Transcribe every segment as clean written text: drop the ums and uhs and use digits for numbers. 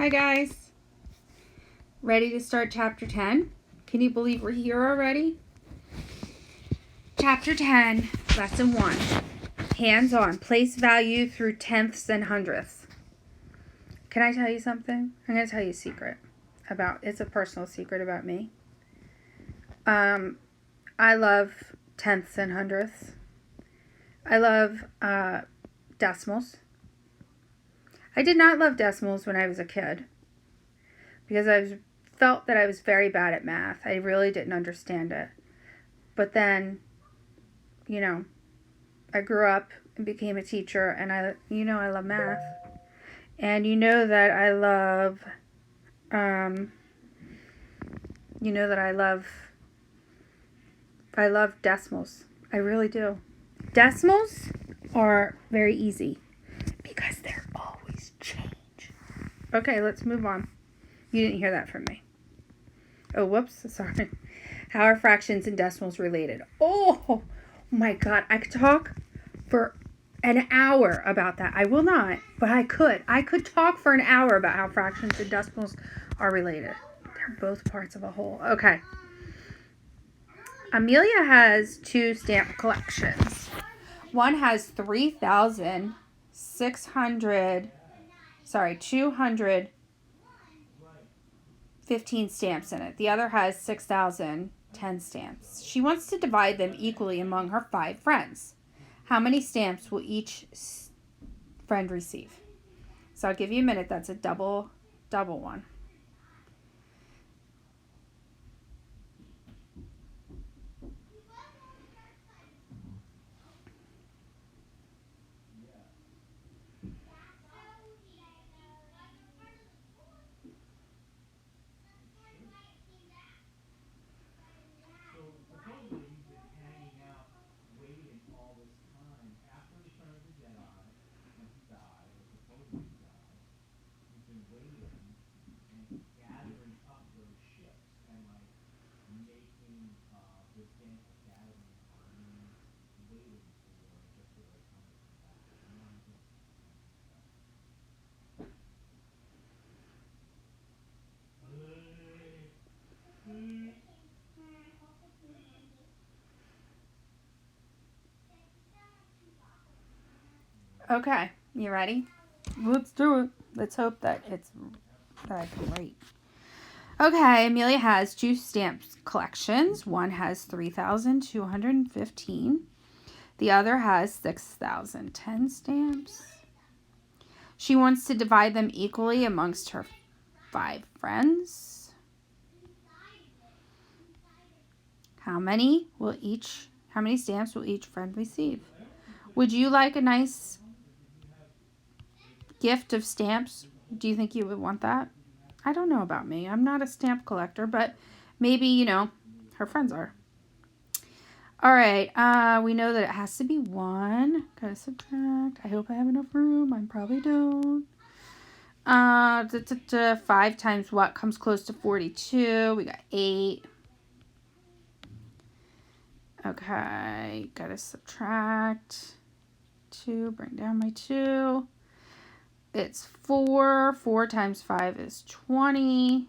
Hi guys, ready to start chapter 10? Can you believe we're here already? Chapter 10, lesson 1, hands-on, place value through tenths and hundredths. Can I tell you something? I'm going to tell you a secret it's a personal secret about me. I love tenths and hundredths. I love decimals. I did not love decimals when I was a kid because I felt that I was very bad at math. I really didn't understand it. But then, I grew up and became a teacher, and I love math. And that I love, I love decimals. I really do. Decimals are very easy because they're always change. Okay, let's move on. You didn't hear that from me. Oh, whoops, sorry. How are fractions and decimals related? Oh my God, I could talk for an hour about that. I will not, but I could. I could talk for an hour about how fractions and decimals are related. They're both parts of a whole. Okay. Amelia has 2 stamp collections. One has 215 stamps in it. The other has 6,010 stamps. She wants to divide them equally among her 5 friends. How many stamps will each friend receive? So I'll give you a minute. That's a double one. Okay, you ready? Let's do it. Let's hope that I can write. Okay, Amelia has 2 stamp collections. One has 3,215. The other has 6,010 stamps. She wants to divide them equally amongst her 5 friends. How many stamps will each friend receive? Would you like a nice gift of stamps? Do you think you would want that? I don't know about me. I'm not a stamp collector, but maybe, her friends are. All right. We know that it has to be 1. Gotta subtract. I hope I have enough room. I probably don't. 5 times what comes close to 42? We got 8. Okay. Gotta subtract 2. Bring down my 2. It's 4. 4 times 5 is 20.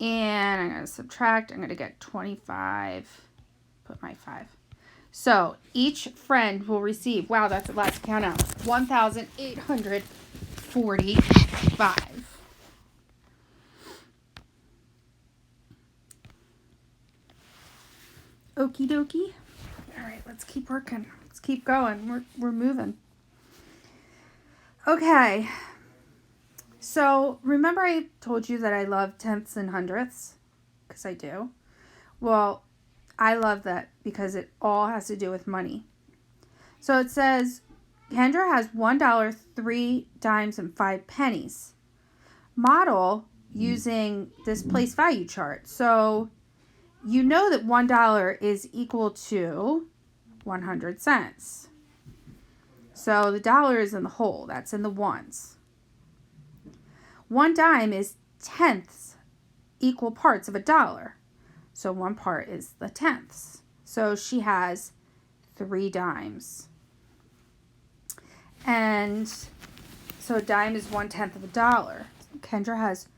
And I'm going to subtract. I'm going to get 25. Put my 5. So each friend will receive, wow, that's a lot to count out, 1,845. Okie dokie. All right, let's keep working. Let's keep going. We're moving. Okay. So remember I told you that I love tenths and hundredths? Because I do. Well, I love that because it all has to do with money. So it says, Kendra has $1, 3 dimes, and 5 pennies. Model using this place value chart. So you know that $1 is equal to 100 cents. So the dollar is in the whole. That's in the ones. 1 dime is tenths, equal parts of a dollar. So 1 part is the tenths. So she has 3 dimes. And So a dime is 1/10 of a dollar. Kendra has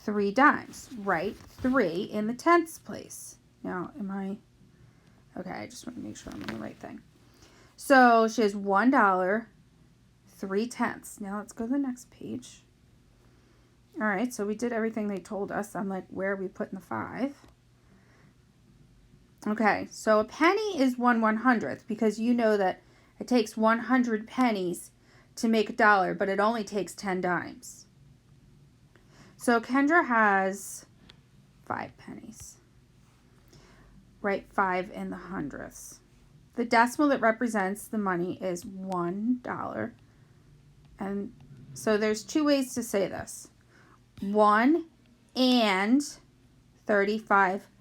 3 dimes. Write 3 in the tenths place. Now, okay, I just want to make sure I'm on the right thing. So she has $1, 3/10. Now let's go to the next page. All right, so we did everything they told us. I'm like, where are we putting the 5? Okay, so a penny is 1/100th because you know that it takes 100 pennies to make a dollar, but it only takes 10 dimes. So Kendra has 5 pennies. Write 5 in the hundredths. The decimal that represents the money is $1. And so there's 2 ways to say this. 1 and 35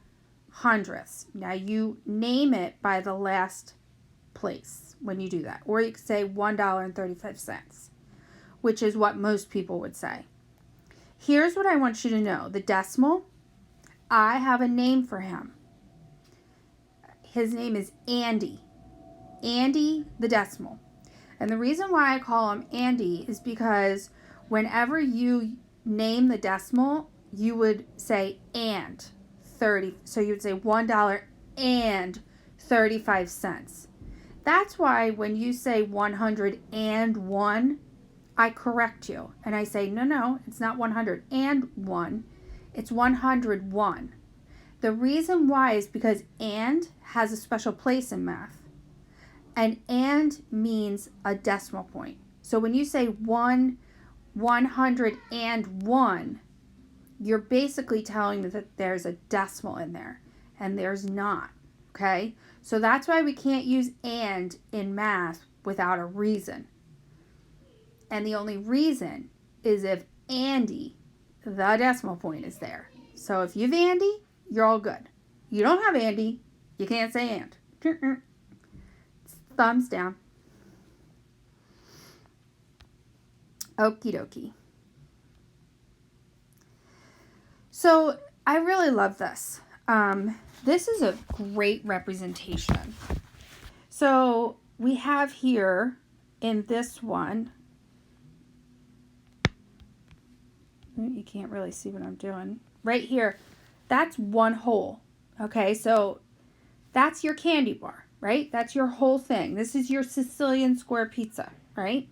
hundredths. Now you name it by the last place when you do that. Or you could say $1.35, which is what most people would say. Here's what I want you to know. The decimal, I have a name for him. His name is Andy. Andy the decimal. And the reason why I call him Andy is because whenever you name the decimal, you would say and 30. So you would say $1.35. That's why when you say 101, I correct you. And I say, no, it's not 101. It's 101. The reason why is because and has a special place in math. And means a decimal point. So when you say 101, you're basically telling me that there's a decimal in there. And there's not. Okay? So that's why we can't use and in math without a reason. And the only reason is if Andy, the decimal point, is there. So if you've Andy, you're all good. You don't have Andy, you can't say and. Thumbs down. Okie dokie. So I really love this. This is a great representation. So we have here in this one, you can't really see what I'm doing. Right here, that's one whole. Okay, so that's your candy bar, right? That's your whole thing. This is your Sicilian square pizza, right?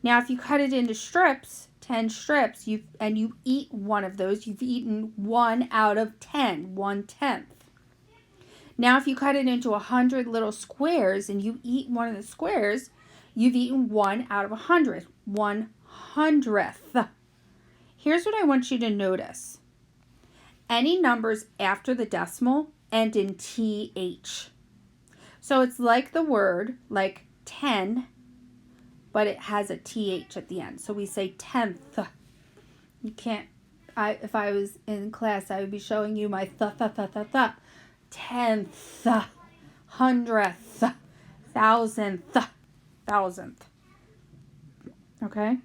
Now, if you cut it into strips, 10 strips, and you eat one of those, you've eaten 1 out of 10, 1/10. Now, if you cut it into 100 little squares and you eat one of the squares, you've eaten 1 out of 100, 1/100th. Here's what I want you to notice. Any numbers after the decimal end in TH. So it's like the word, like 10, but it has a TH at the end. So we say 10th. You can't, if I was in class, I would be showing you my th. 10th, 100th, 1000th. Okay?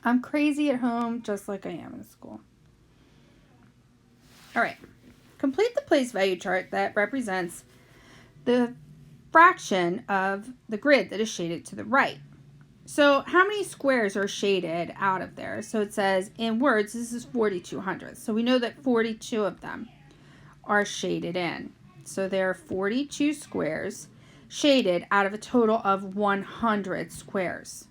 I'm crazy at home just like I am in school. All right. Complete the place value chart that represents the fraction of the grid that is shaded to the right. So how many squares are shaded out of there? So it says in words, this is 4200. So we know that 42 of them are shaded in. So there are 42 squares shaded out of a total of 100 squares.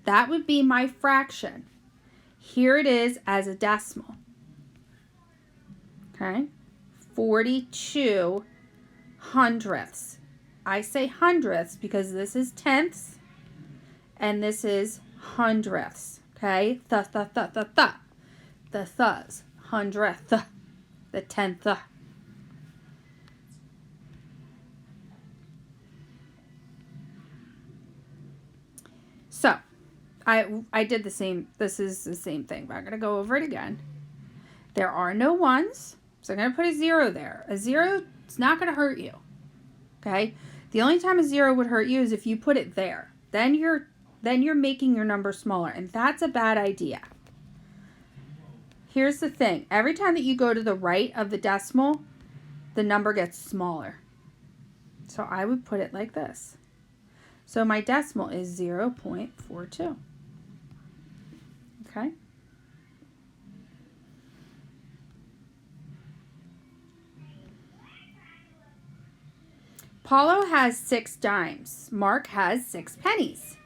That would be my fraction. Here it is as a decimal. Okay? 42 hundredths. I say hundredths because this is tenths and this is hundredths. Okay? The thus. Hundredth. The tenth. So, I did the same. This is the same thing, but I'm going to go over it again. There are no ones, so I'm going to put a 0 there. A 0 is not going to hurt you. Okay? The only time a 0 would hurt you is if you put it there. Then you're making your number smaller, and that's a bad idea. Here's the thing. Every time that you go to the right of the decimal, the number gets smaller. So I would put it like this. So my decimal is 0.42. Okay. Paulo has 6 dimes. Mark has 6 pennies.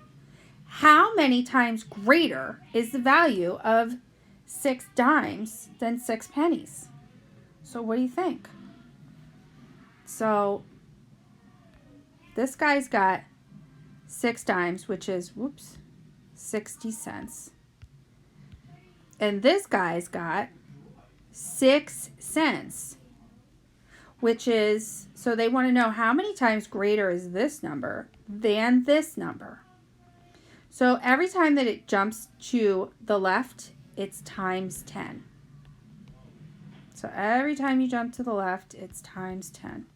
How many times greater is the value of 6 dimes than 6 pennies? So what do you think? So this guy's got 6 dimes, which is, 60 cents. And this guy's got 6 cents, which is, so they want to know how many times greater is this number than this number. So every time that it jumps to the left, it's times 10. So every time you jump to the left, it's times 10.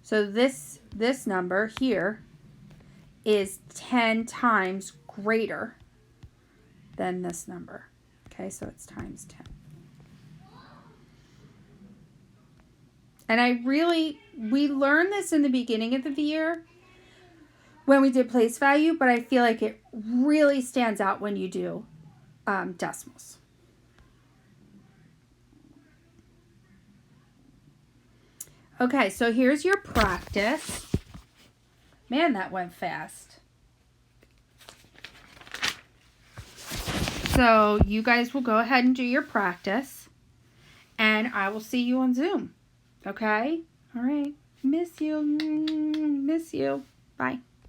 So this number here is 10 times greater than this number. Okay, so it's times 10. And we learned this in the beginning of the year when we did place value, but I feel like it really stands out when you do decimals. Okay, so here's your practice. Man, that went fast. So you guys will go ahead and do your practice, and I will see you on Zoom. Okay? All right. Miss you. Miss you. Bye.